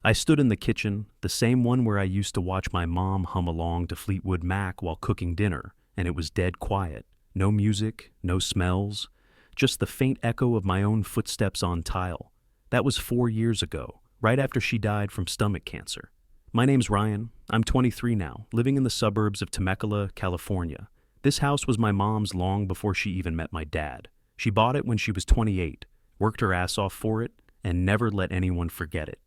I stood in the kitchen, the same one where I used to watch my mom hum along to Fleetwood Mac while cooking dinner, and it was dead quiet. No music, no smells, just the faint echo of my own footsteps on tile. That was 4 years ago, right after she died from stomach cancer. My name's Ryan. I'm 23 now, living in the suburbs of Temecula, California. This house was my mom's long before she even met my dad. She bought it when she was 28, worked her ass off for it, and never let anyone forget it.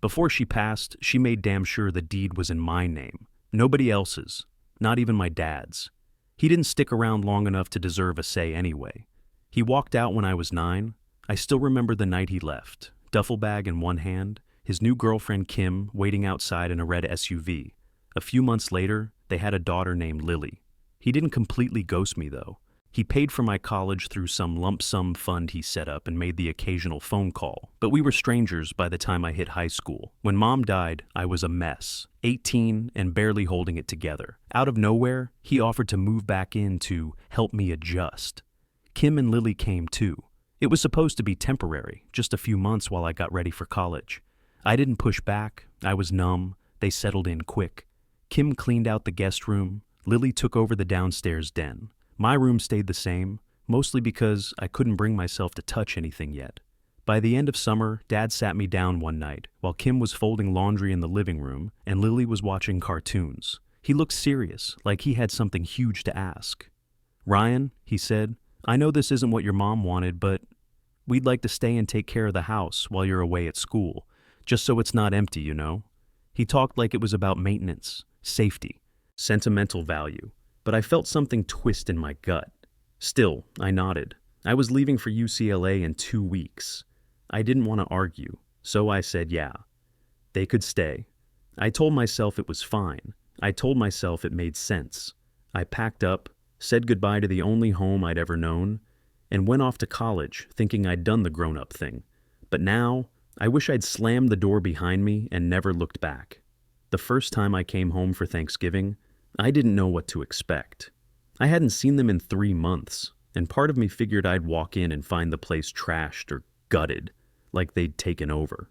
Before she passed, she made damn sure the deed was in my name. Nobody else's, not even my dad's. He didn't stick around long enough to deserve a say anyway. He walked out when I was 9. I still remember the night he left, duffel bag in one hand, his new girlfriend Kim waiting outside in a red SUV. A few months later, they had a daughter named Lily. He didn't completely ghost me though. He paid for my college through some lump sum fund he set up and made the occasional phone call, but we were strangers by the time I hit high school. When Mom died, I was a mess, 18 and barely holding it together. Out of nowhere, he offered to move back in to help me adjust. Kim and Lily came too. It was supposed to be temporary, just a few months while I got ready for college. I didn't push back, I was numb, they settled in quick. Kim cleaned out the guest room, Lily took over the downstairs den. My room stayed the same, mostly because I couldn't bring myself to touch anything yet. By the end of summer, Dad sat me down one night while Kim was folding laundry in the living room and Lily was watching cartoons. He looked serious, like he had something huge to ask. "Ryan," he said, "I know this isn't what your mom wanted, but we'd like to stay and take care of the house while you're away at school, just so it's not empty, you know?" He talked like it was about maintenance, safety, sentimental value. But I felt something twist in my gut. Still, I nodded. I was leaving for UCLA in 2 weeks. I didn't want to argue, so I said yeah. They could stay. I told myself it was fine. I told myself it made sense. I packed up, said goodbye to the only home I'd ever known, and went off to college thinking I'd done the grown-up thing. But now, I wish I'd slammed the door behind me and never looked back. The first time I came home for Thanksgiving, I didn't know what to expect. I hadn't seen them in 3 months, and part of me figured I'd walk in and find the place trashed or gutted, like they'd taken over.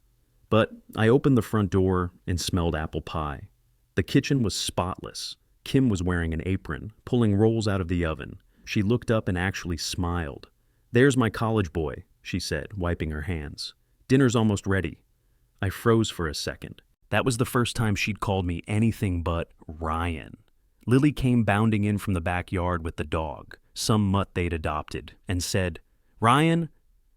But I opened the front door and smelled apple pie. The kitchen was spotless. Kim was wearing an apron, pulling rolls out of the oven. She looked up and actually smiled. "There's my college boy," she said, wiping her hands. "Dinner's almost ready." I froze for a second. That was the first time she'd called me anything but Ryan. Lily came bounding in from the backyard with the dog, some mutt they'd adopted, and said, "Ryan,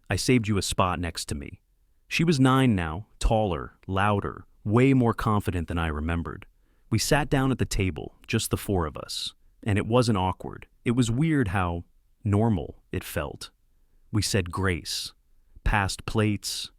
I saved you a spot next to me." She was 9 now, taller, louder, way more confident than I remembered. We sat down at the table, just the 4 of us, and it wasn't awkward. It was weird how normal it felt. We said grace, passed plates.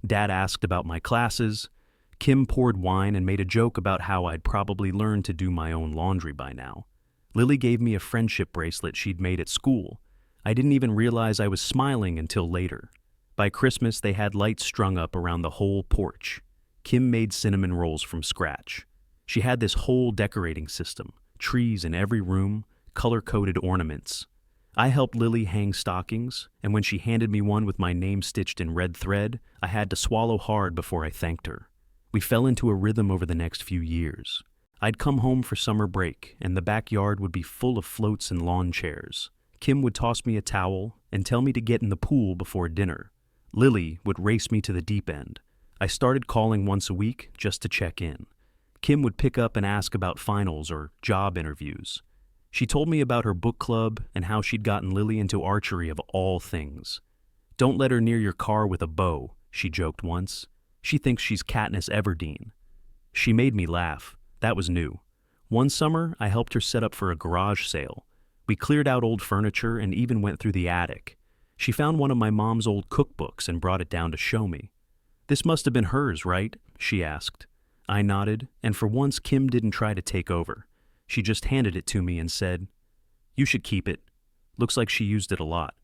Dad asked about my classes. Kim poured wine and made a joke about how I'd probably learned to do my own laundry by now. Lily gave me a friendship bracelet she'd made at school. I didn't even realize I was smiling until later. By Christmas, they had lights strung up around the whole porch. Kim made cinnamon rolls from scratch. She had this whole decorating system, trees in every room, color-coded ornaments. I helped Lily hang stockings, and when she handed me one with my name stitched in red thread, I had to swallow hard before I thanked her. We fell into a rhythm over the next few years. I'd come home for summer break, and the backyard would be full of floats and lawn chairs. Kim would toss me a towel and tell me to get in the pool before dinner. Lily would race me to the deep end. I started calling once a week just to check in. Kim would pick up and ask about finals or job interviews. She told me about her book club and how she'd gotten Lily into archery of all things. "Don't let her near your car with a bow," she joked once. "She thinks she's Katniss Everdeen." She made me laugh. That was new. One summer, I helped her set up for a garage sale. We cleared out old furniture and even went through the attic. She found one of my mom's old cookbooks and brought it down to show me. "This must have been hers, right?" she asked. I nodded, and for once Kim didn't try to take over. She just handed it to me and said, "You should keep it. Looks like she used it a lot."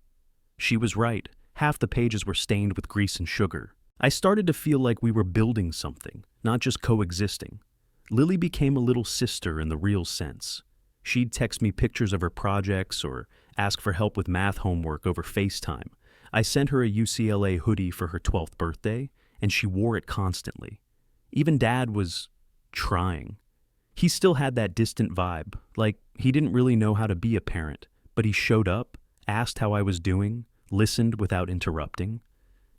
She was right. Half the pages were stained with grease and sugar. I started to feel like we were building something, not just coexisting. Lily became a little sister in the real sense. She'd text me pictures of her projects or ask for help with math homework over FaceTime. I sent her a UCLA hoodie for her 12th birthday, and she wore it constantly. Even Dad was trying. He still had that distant vibe, like he didn't really know how to be a parent, but he showed up, asked how I was doing, listened without interrupting.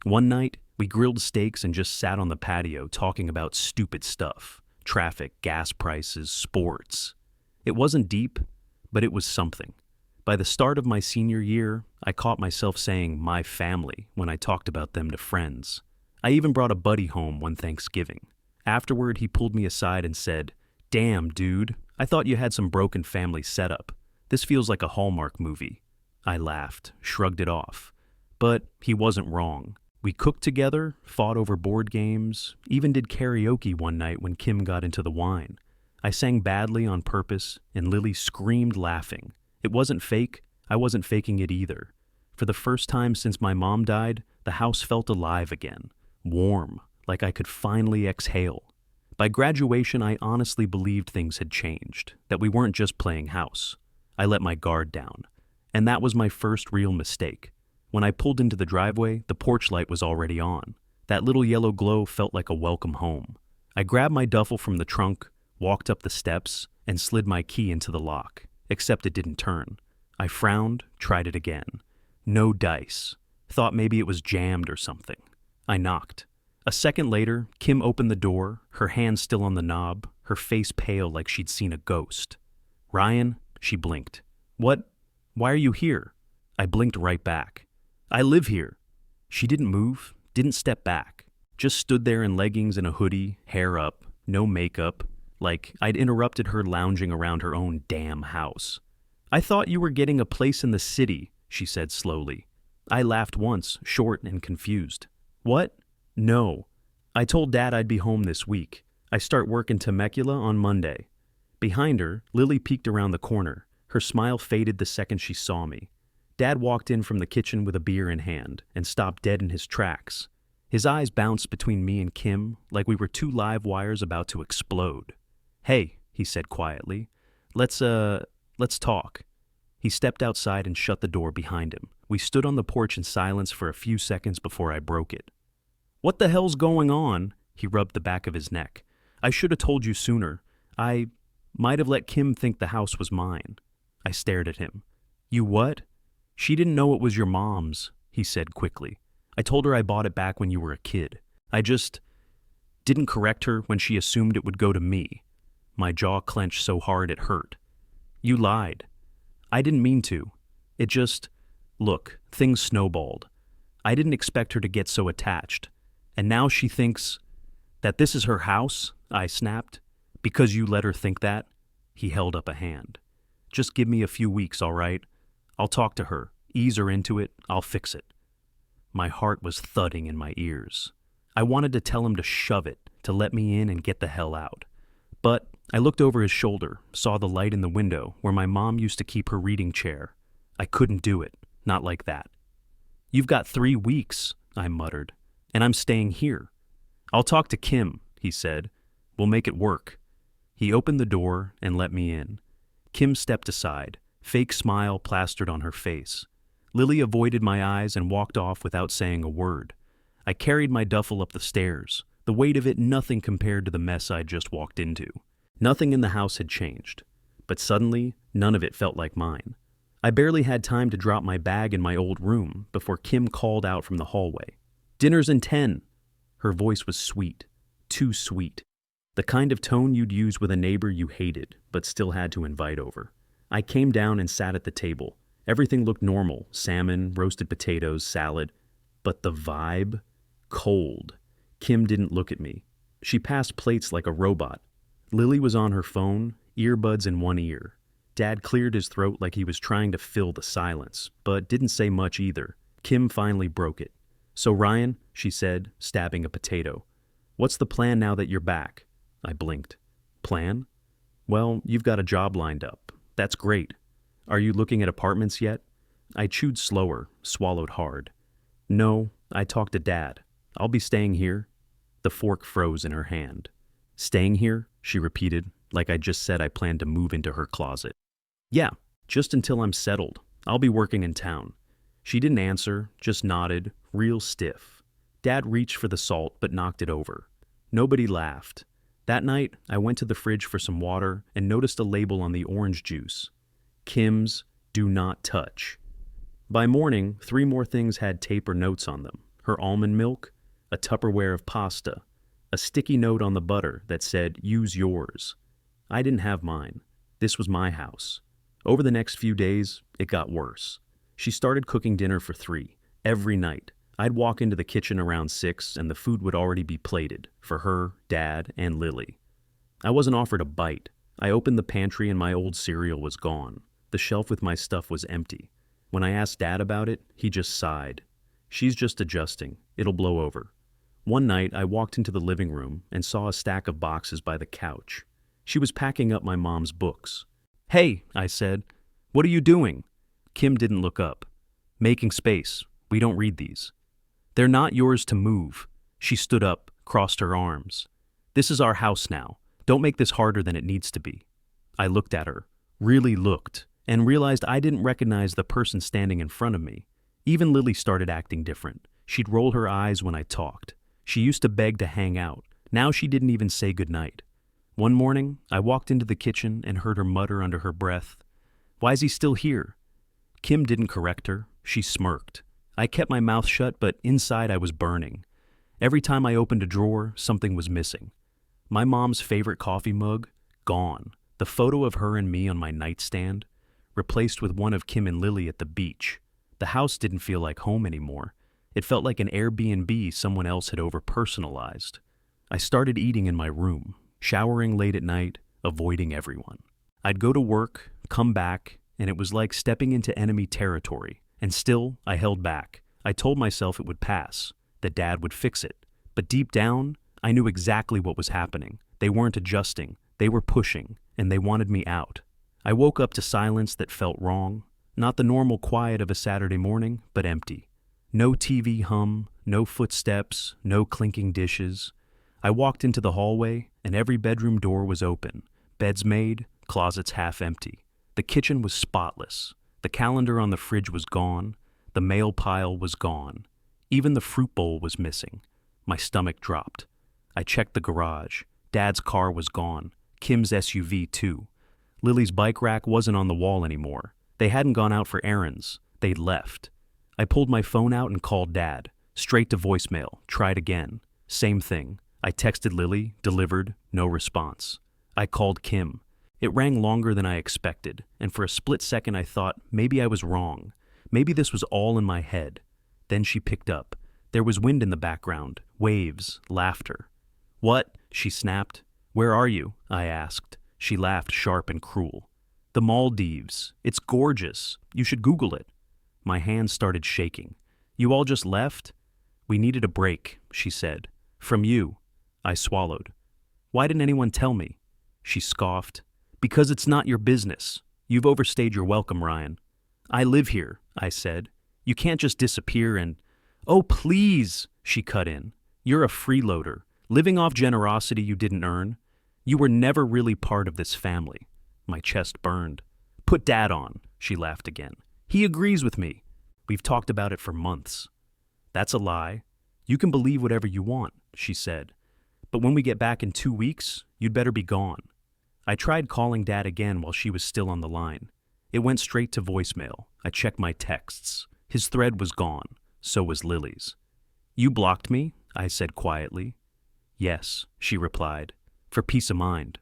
One night, we grilled steaks and just sat on the patio talking about stupid stuff: traffic, gas prices, sports. It wasn't deep, but it was something. By the start of my senior year, I caught myself saying "my family" when I talked about them to friends. I even brought a buddy home one Thanksgiving. Afterward, he pulled me aside and said, "Damn, dude, I thought you had some broken family setup. This feels like a Hallmark movie." I laughed, shrugged it off. But he wasn't wrong. We cooked together, fought over board games, even did karaoke one night when Kim got into the wine. I sang badly on purpose, and Lily screamed laughing. It wasn't fake. I wasn't faking it either. For the first time since my mom died, the house felt alive again, warm, like I could finally exhale. By graduation, I honestly believed things had changed, that we weren't just playing house. I let my guard down. And that was my first real mistake. When I pulled into the driveway, the porch light was already on. That little yellow glow felt like a welcome home. I grabbed my duffel from the trunk, walked up the steps, and slid my key into the lock, except it didn't turn. I frowned, tried it again. No dice. Thought maybe it was jammed or something. I knocked. A second later, Kim opened the door, her hand still on the knob, her face pale like she'd seen a ghost. "Ryan," she blinked. "What? Why are you here?" I blinked right back. "I live here." She didn't move, didn't step back, just stood there in leggings and a hoodie, hair up, no makeup, like I'd interrupted her lounging around her own damn house. "I thought you were getting a place in the city," she said slowly. I laughed once, short and confused. "What?" "No. I told Dad I'd be home this week. I start work in Temecula on Monday." Behind her, Lily peeked around the corner. Her smile faded the second she saw me. Dad walked in from the kitchen with a beer in hand and stopped dead in his tracks. His eyes bounced between me and Kim like we were two live wires about to explode. "Hey," he said quietly, let's talk." He stepped outside and shut the door behind him. We stood on the porch in silence for a few seconds before I broke it. "What the hell's going on?" He rubbed the back of his neck. "I should have told you sooner. I might have let Kim think the house was mine." I stared at him. "You what?" "She didn't know it was your mom's," he said quickly. "I told her I bought it back when you were a kid. I just didn't correct her when she assumed it would go to me." My jaw clenched so hard it hurt. "You lied." "I didn't mean to. It just, look, things snowballed. I didn't expect her to get so attached. And now she thinks that this is her house," I snapped. "Because you let her think that?" He held up a hand. "Just give me a few weeks, all right? I'll talk to her, ease her into it, I'll fix it." My heart was thudding in my ears. I wanted to tell him to shove it, to let me in and get the hell out. But I looked over his shoulder, saw the light in the window where my mom used to keep her reading chair. I couldn't do it, not like that. "You've got 3 weeks, I muttered, "and I'm staying here." "I'll talk to Kim," he said. "We'll make it work." He opened the door and let me in. Kim stepped aside, fake smile plastered on her face. Lily avoided my eyes and walked off without saying a word. I carried my duffel up the stairs, the weight of it nothing compared to the mess I'd just walked into. Nothing in the house had changed, but suddenly, none of it felt like mine. I barely had time to drop my bag in my old room before Kim called out from the hallway. "Dinner's in 10. Her voice was sweet, too sweet. The kind of tone you'd use with a neighbor you hated, but still had to invite over. I came down and sat at the table. Everything looked normal: salmon, roasted potatoes, salad. But the vibe? Cold. Kim didn't look at me. She passed plates like a robot. Lily was on her phone, earbuds in one ear. Dad cleared his throat like he was trying to fill the silence, but didn't say much either. Kim finally broke it. "So Ryan," she said, stabbing a potato, "what's the plan now that you're back?" I blinked. "Plan? Well, you've got a job lined up. That's great. Are you looking at apartments yet?" I chewed slower, swallowed hard. "No, I talked to Dad. I'll be staying here." The fork froze in her hand. "Staying here?" she repeated, like I just said I planned to move into her closet. "Yeah, just until I'm settled. I'll be working in town." She didn't answer, just nodded, real stiff. Dad reached for the salt but knocked it over. Nobody laughed. That night, I went to the fridge for some water and noticed a label on the orange juice. Kim's Do Not Touch. By morning, 3 more things had tape or notes on them. Her almond milk, a Tupperware of pasta, a sticky note on the butter that said, "Use yours." I didn't have mine. This was my house. Over the next few days, it got worse. She started cooking dinner for 3, every night. I'd walk into the kitchen around 6 and the food would already be plated, for her, Dad, and Lily. I wasn't offered a bite. I opened the pantry and my old cereal was gone. The shelf with my stuff was empty. When I asked Dad about it, he just sighed. "She's just adjusting. It'll blow over." One night, I walked into the living room and saw a stack of boxes by the couch. She was packing up my mom's books. "Hey," I said, "what are you doing?" Kim didn't look up. "Making space. We don't read these." "They're not yours to move." She stood up, crossed her arms. "This is our house now. Don't make this harder than it needs to be." I looked at her, really looked, and realized I didn't recognize the person standing in front of me. Even Lily started acting different. She'd roll her eyes when I talked. She used to beg to hang out. Now she didn't even say goodnight. One morning, I walked into the kitchen and heard her mutter under her breath, "Why is he still here?" Kim didn't correct her. She smirked. I kept my mouth shut, but inside I was burning. Every time I opened a drawer, something was missing. My mom's favorite coffee mug, gone. The photo of her and me on my nightstand, replaced with one of Kim and Lily at the beach. The house didn't feel like home anymore. It felt like an Airbnb someone else had over-personalized. I started eating in my room, showering late at night, avoiding everyone. I'd go to work, come back, and it was like stepping into enemy territory. And still, I held back. I told myself it would pass, that Dad would fix it. But deep down, I knew exactly what was happening. They weren't adjusting, they were pushing, and they wanted me out. I woke up to silence that felt wrong. Not the normal quiet of a Saturday morning, but empty. No TV hum, no footsteps, no clinking dishes. I walked into the hallway, and every bedroom door was open. Beds made, closets half empty. The kitchen was spotless. The calendar on the fridge was gone. The mail pile was gone. Even the fruit bowl was missing. My stomach dropped. I checked the garage. Dad's car was gone. Kim's SUV too. Lily's bike rack wasn't on the wall anymore. They hadn't gone out for errands. They'd left. I pulled my phone out and called Dad. Straight to voicemail. Tried again. Same thing. I texted Lily, delivered, no response. I called Kim. It rang longer than I expected, and for a split second I thought maybe I was wrong. Maybe this was all in my head. Then she picked up. There was wind in the background, waves, laughter. "What?" she snapped. "Where are you?" I asked. She laughed sharp and cruel. "The Maldives. It's gorgeous. You should Google it." My hands started shaking. "You all just left?" "We needed a break," she said. "From you." I swallowed. "Why didn't anyone tell me?" She scoffed. "Because it's not your business. You've overstayed your welcome, Ryan." "I live here," I said. "You can't just disappear and—" "Oh, please," she cut in. "You're a freeloader, living off generosity you didn't earn. You were never really part of this family." My chest burned. "Put Dad on," she laughed again. "He agrees with me. We've talked about it for months." "That's a lie. You can believe whatever you want," she said. "But when we get back in 2 weeks, you'd better be gone." I tried calling Dad again while she was still on the line. It went straight to voicemail. I checked my texts. His thread was gone. So was Lily's. "You blocked me?" I said quietly. "Yes," she replied, "for peace of mind."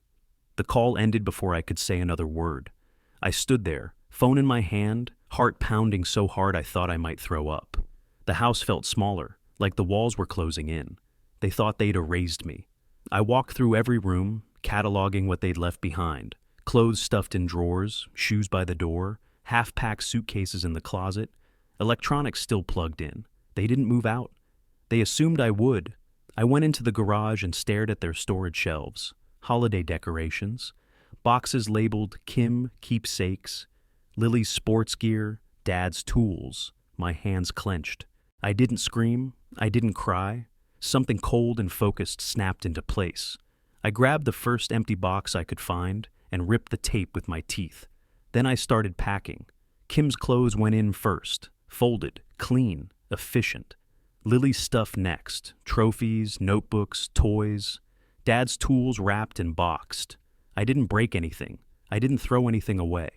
The call ended before I could say another word. I stood there, phone in my hand, heart pounding so hard I thought I might throw up. The house felt smaller, like the walls were closing in. They thought they'd erased me. I walked through every room, cataloging what they'd left behind. Clothes stuffed in drawers, shoes by the door, half-packed suitcases in the closet, electronics still plugged in. They didn't move out. They assumed I would. I went into the garage and stared at their storage shelves. Holiday decorations, boxes labeled Kim keepsakes, Lily's sports gear, Dad's tools. My hands clenched. I didn't scream. I didn't cry. Something cold and focused snapped into place. I grabbed the first empty box I could find and ripped the tape with my teeth. Then I started packing. Kim's clothes went in first, folded, clean, efficient. Lily's stuff next, trophies, notebooks, toys. Dad's tools wrapped and boxed. I didn't break anything. I didn't throw anything away.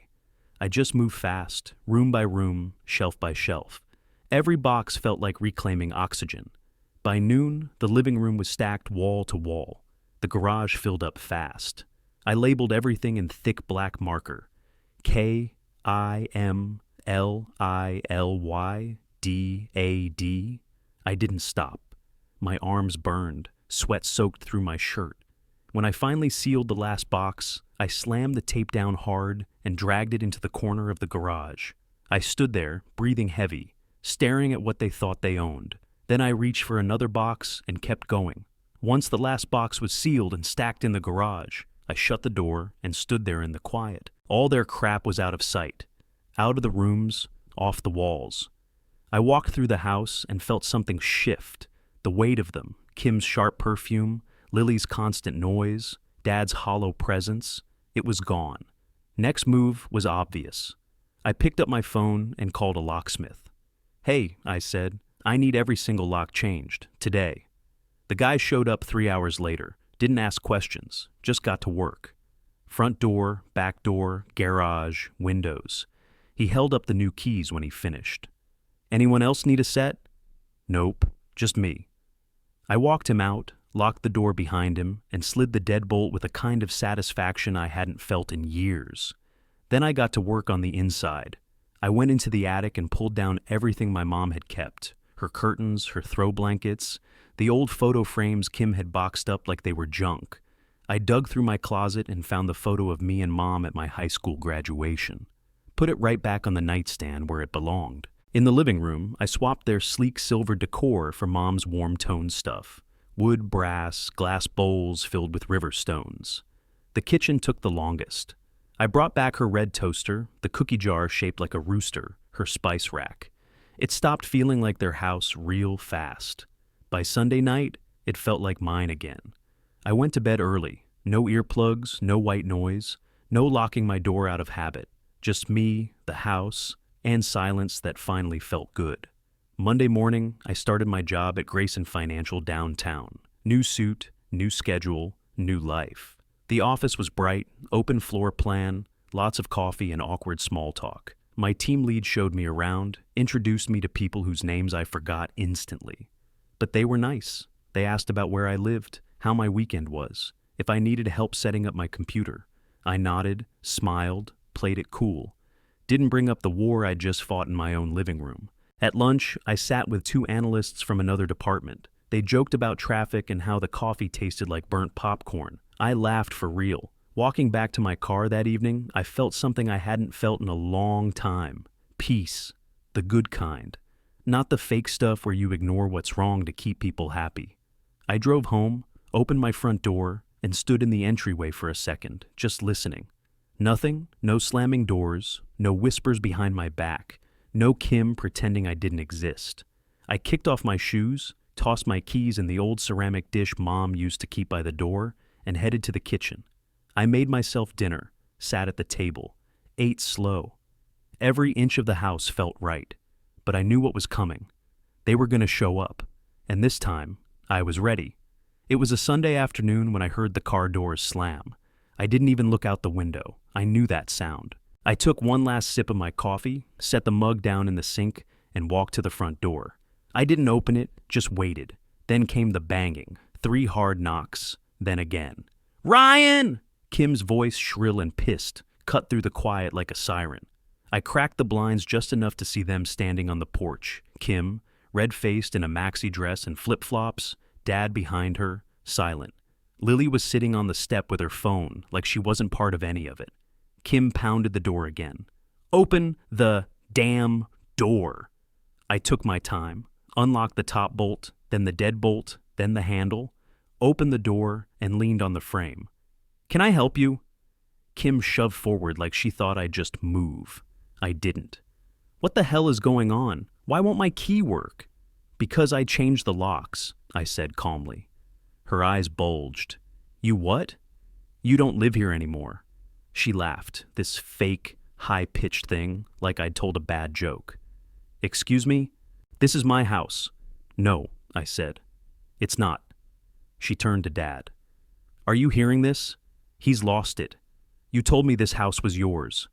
I just moved fast, room by room, shelf by shelf. Every box felt like reclaiming oxygen. By noon, the living room was stacked wall to wall. The garage filled up fast. I labeled everything in thick black marker. KIMLILYDAD. I didn't stop. My arms burned, sweat soaked through my shirt. When I finally sealed the last box, I slammed the tape down hard and dragged it into the corner of the garage. I stood there, breathing heavy, staring at what they thought they owned. Then I reached for another box and kept going. Once the last box was sealed and stacked in the garage, I shut the door and stood there in the quiet. All their crap was out of sight, out of the rooms, off the walls. I walked through the house and felt something shift. The weight of them, Kim's sharp perfume, Lily's constant noise, Dad's hollow presence, it was gone. Next move was obvious. I picked up my phone and called a locksmith. "Hey," I said, "I need every single lock changed, today." The guy showed up 3 hours later, didn't ask questions, just got to work. Front door, back door, garage, windows. He held up the new keys when he finished. "Anyone else need a set?" "Nope, just me." I walked him out, locked the door behind him, and slid the deadbolt with a kind of satisfaction I hadn't felt in years. Then I got to work on the inside. I went into the attic and pulled down everything my mom had kept. Her curtains, her throw blankets, the old photo frames Kim had boxed up like they were junk. I dug through my closet and found the photo of me and Mom at my high school graduation. Put it right back on the nightstand where it belonged. In the living room, I swapped their sleek silver decor for Mom's warm-toned stuff. Wood, brass, glass bowls filled with river stones. The kitchen took the longest. I brought back her red toaster, the cookie jar shaped like a rooster, her spice rack. It stopped feeling like their house real fast. By Sunday night, it felt like mine again. I went to bed early. No earplugs, no white noise, no locking my door out of habit. Just me, the house, and silence that finally felt good. Monday morning, I started my job at Grayson Financial downtown. New suit, new schedule, new life. The office was bright, open floor plan, lots of coffee and awkward small talk. My team lead showed me around, introduced me to people whose names I forgot instantly. But they were nice. They asked about where I lived, how my weekend was, if I needed help setting up my computer. I nodded, smiled, played it cool. Didn't bring up the war I'd just fought in my own living room. At lunch, I sat with 2 analysts from another department. They joked about traffic and how the coffee tasted like burnt popcorn. I laughed for real. Walking back to my car that evening, I felt something I hadn't felt in a long time. Peace. The good kind. Not the fake stuff where you ignore what's wrong to keep people happy. I drove home, opened my front door, and stood in the entryway for a second, just listening. Nothing, no slamming doors, no whispers behind my back, no Kim pretending I didn't exist. I kicked off my shoes, tossed my keys in the old ceramic dish Mom used to keep by the door, and headed to the kitchen. I made myself dinner, sat at the table, ate slow. Every inch of the house felt right, but I knew what was coming. They were going to show up, and this time, I was ready. It was a Sunday afternoon when I heard the car doors slam. I didn't even look out the window. I knew that sound. I took one last sip of my coffee, set the mug down in the sink, and walked to the front door. I didn't open it, just waited. Then came the banging, 3 hard knocks, then again. "Ryan!" Kim's voice, shrill and pissed, cut through the quiet like a siren. I cracked the blinds just enough to see them standing on the porch. Kim, red-faced in a maxi dress and flip-flops, Dad behind her, silent. Lily was sitting on the step with her phone, like she wasn't part of any of it. Kim pounded the door again. "Open the damn door." I took my time, unlocked the top bolt, then the deadbolt, then the handle, opened the door, and leaned on the frame. "Can I help you?" Kim shoved forward like she thought I'd just move. I didn't. "What the hell is going on? Why won't my key work?" "Because I changed the locks," I said calmly. Her eyes bulged. "You what?" "You don't live here anymore." She laughed, this fake, high-pitched thing, like I'd told a bad joke. "Excuse me? This is my house." "No," I said. "It's not." She turned to Dad. Are you hearing this? He's lost it. You told me this house was yours.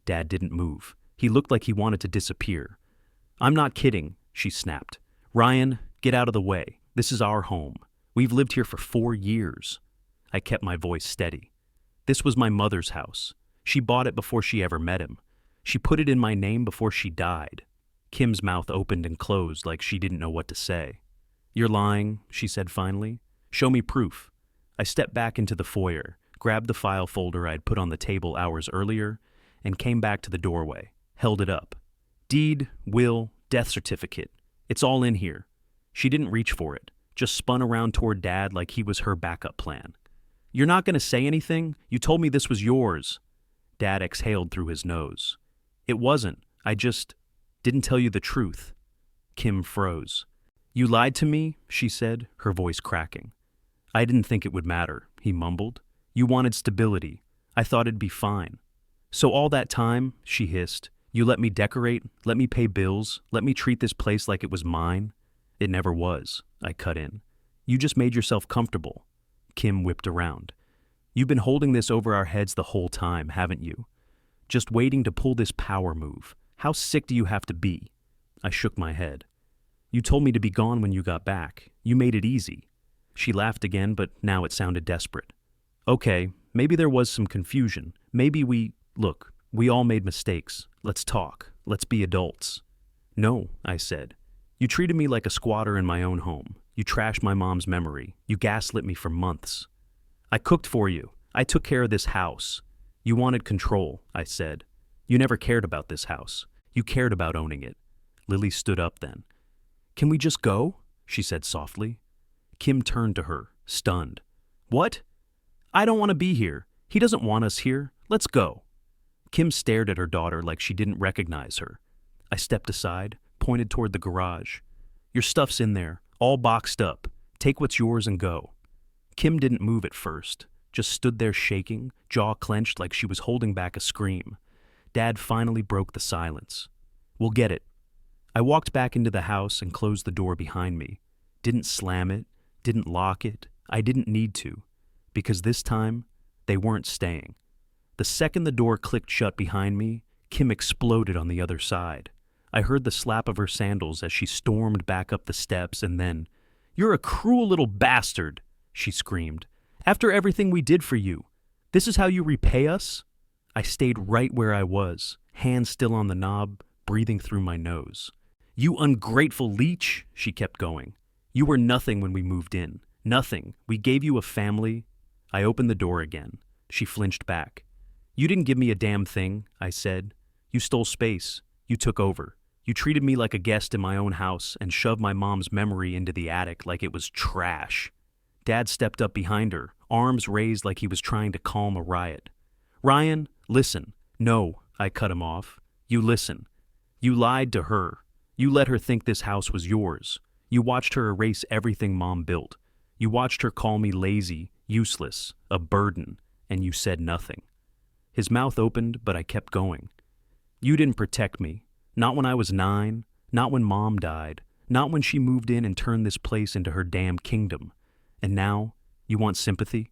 Dad didn't move. He looked like he wanted to disappear. I'm not kidding, she snapped. Ryan, get out of the way. This is our home. We've lived here for 4 years. I kept my voice steady. This was my mother's house. She bought it before she ever met him. She put it in my name before she died. Kim's mouth opened and closed like she didn't know what to say. You're lying, she said finally. Show me proof. I stepped back into the foyer, grabbed the file folder I'd put on the table hours earlier, and came back to the doorway, held it up. Deed, will, death certificate. It's all in here. She didn't reach for it, just spun around toward Dad like he was her backup plan. You're not going to say anything? You told me this was yours. Dad exhaled through his nose. It wasn't. I just didn't tell you the truth. Kim froze. You lied to me, she said, her voice cracking. I didn't think it would matter, he mumbled. You wanted stability. I thought it'd be fine. So all that time, she hissed, you let me decorate, let me pay bills, let me treat this place like it was mine? It never was, I cut in. You just made yourself comfortable. Kim whipped around. You've been holding this over our heads the whole time, haven't you? Just waiting to pull this power move. How sick do you have to be? I shook my head. You told me to be gone when you got back. You made it easy. She laughed again, but now it sounded desperate. Okay, maybe there was some confusion. Maybe Look, we all made mistakes. Let's talk. Let's be adults. No, I said. You treated me like a squatter in my own home. You trashed my mom's memory. You gaslit me for months. I cooked for you. I took care of this house. You wanted control, I said. You never cared about this house. You cared about owning it. Lily stood up then. Can we just go? She said softly. Kim turned to her, stunned. What? I don't want to be here. He doesn't want us here. Let's go. Kim stared at her daughter like she didn't recognize her. I stepped aside, pointed toward the garage. Your stuff's in there, all boxed up. Take what's yours and go. Kim didn't move at first, just stood there shaking, jaw clenched like she was holding back a scream. Dad finally broke the silence. We'll get it. I walked back into the house and closed the door behind me. Didn't slam it, didn't lock it. I didn't need to, because this time, they weren't staying. The second the door clicked shut behind me, Kim exploded on the other side. I heard the slap of her sandals as she stormed back up the steps and then, You're a cruel little bastard, she screamed. After everything we did for you, this is how you repay us? I stayed right where I was, hand still on the knob, breathing through my nose. You ungrateful leech, she kept going. You were nothing when we moved in. Nothing. We gave you a family. I opened the door again. She flinched back. You didn't give me a damn thing, I said. You stole space. You took over. You treated me like a guest in my own house and shoved my mom's memory into the attic like it was trash. Dad stepped up behind her, arms raised like he was trying to calm a riot. Ryan, listen. No, I cut him off. You listen. You lied to her. You let her think this house was yours. You watched her erase everything Mom built. You watched her call me lazy, useless, a burden, and you said nothing. His mouth opened, but I kept going. You didn't protect me. Not when I was 9, not when Mom died, not when she moved in and turned this place into her damn kingdom. And now, you want sympathy?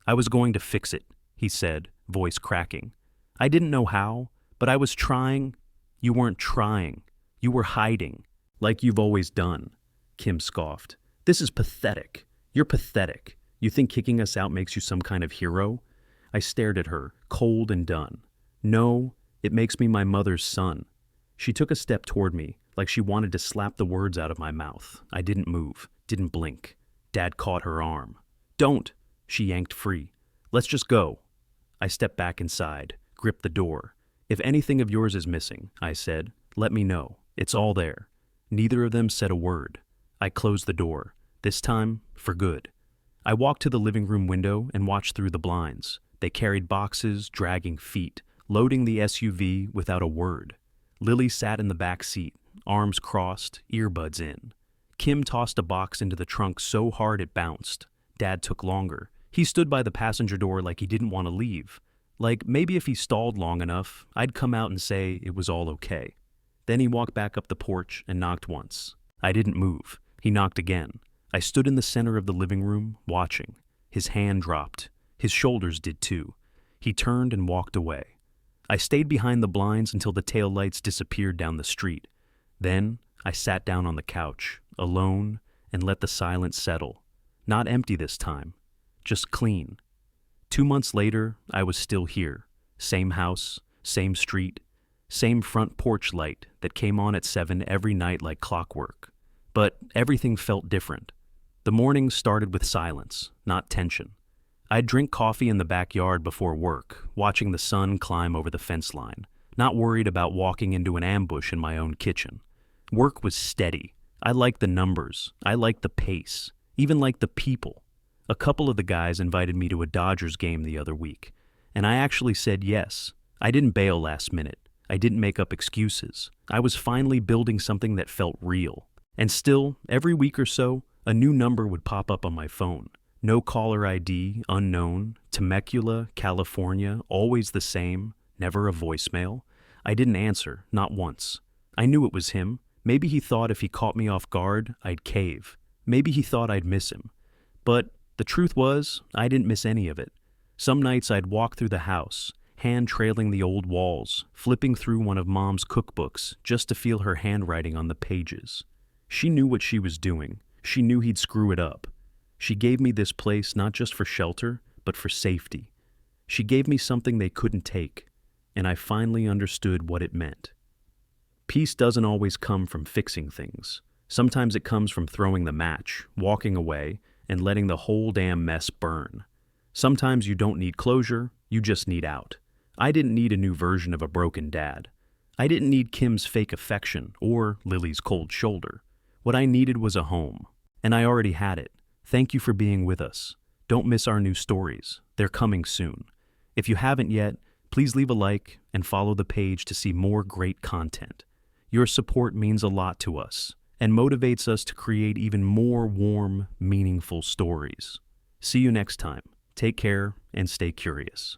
I was going to fix it, he said, voice cracking. I didn't know how, but I was trying. You weren't trying. You were hiding, like you've always done. Kim scoffed. This is pathetic. You're pathetic. You think kicking us out makes you some kind of hero? I stared at her, cold and done. No, it makes me my mother's son. She took a step toward me, like she wanted to slap the words out of my mouth. I didn't move, didn't blink. Dad caught her arm. Don't, she yanked free. Let's just go. I stepped back inside, gripped the door. If anything of yours is missing, I said, let me know. It's all there. Neither of them said a word. I closed the door, this time for good. I walked to the living room window and watched through the blinds. They carried boxes, dragging feet, loading the SUV without a word. Lily sat in the back seat, arms crossed, earbuds in. Kim tossed a box into the trunk so hard it bounced. Dad took longer. He stood by the passenger door like he didn't want to leave. Like maybe if he stalled long enough, I'd come out and say it was all okay. Then he walked back up the porch and knocked once. I didn't move. He knocked again. I stood in the center of the living room, watching. His hand dropped. His shoulders did too. He turned and walked away. I stayed behind the blinds until the taillights disappeared down the street. Then I sat down on the couch, alone, and let the silence settle. Not empty this time, just clean. 2 months later, I was still here. Same house, same street, same front porch light that came on at 7 every night like clockwork. But everything felt different. The mornings started with silence, not tension. I'd drink coffee in the backyard before work, watching the sun climb over the fence line, not worried about walking into an ambush in my own kitchen. Work was steady. I liked the numbers. I liked the pace. Even liked the people. A couple of the guys invited me to a Dodgers game the other week, and I actually said yes. I didn't bail last minute. I didn't make up excuses. I was finally building something that felt real. And still, every week or so, a new number would pop up on my phone. No caller ID, unknown, Temecula, California, always the same, never a voicemail. I didn't answer, not once. I knew it was him. Maybe he thought if he caught me off guard, I'd cave. Maybe he thought I'd miss him. But the truth was, I didn't miss any of it. Some nights I'd walk through the house, hand trailing the old walls, flipping through one of Mom's cookbooks just to feel her handwriting on the pages. She knew what she was doing. She knew he'd screw it up. She gave me this place not just for shelter, but for safety. She gave me something they couldn't take, and I finally understood what it meant. Peace doesn't always come from fixing things. Sometimes it comes from throwing the match, walking away, and letting the whole damn mess burn. Sometimes you don't need closure, you just need out. I didn't need a new version of a broken dad. I didn't need Kim's fake affection or Lily's cold shoulder. What I needed was a home, and I already had it. Thank you for being with us. Don't miss our new stories. They're coming soon. If you haven't yet, please leave a like and follow the page to see more great content. Your support means a lot to us and motivates us to create even more warm, meaningful stories. See you next time. Take care and stay curious.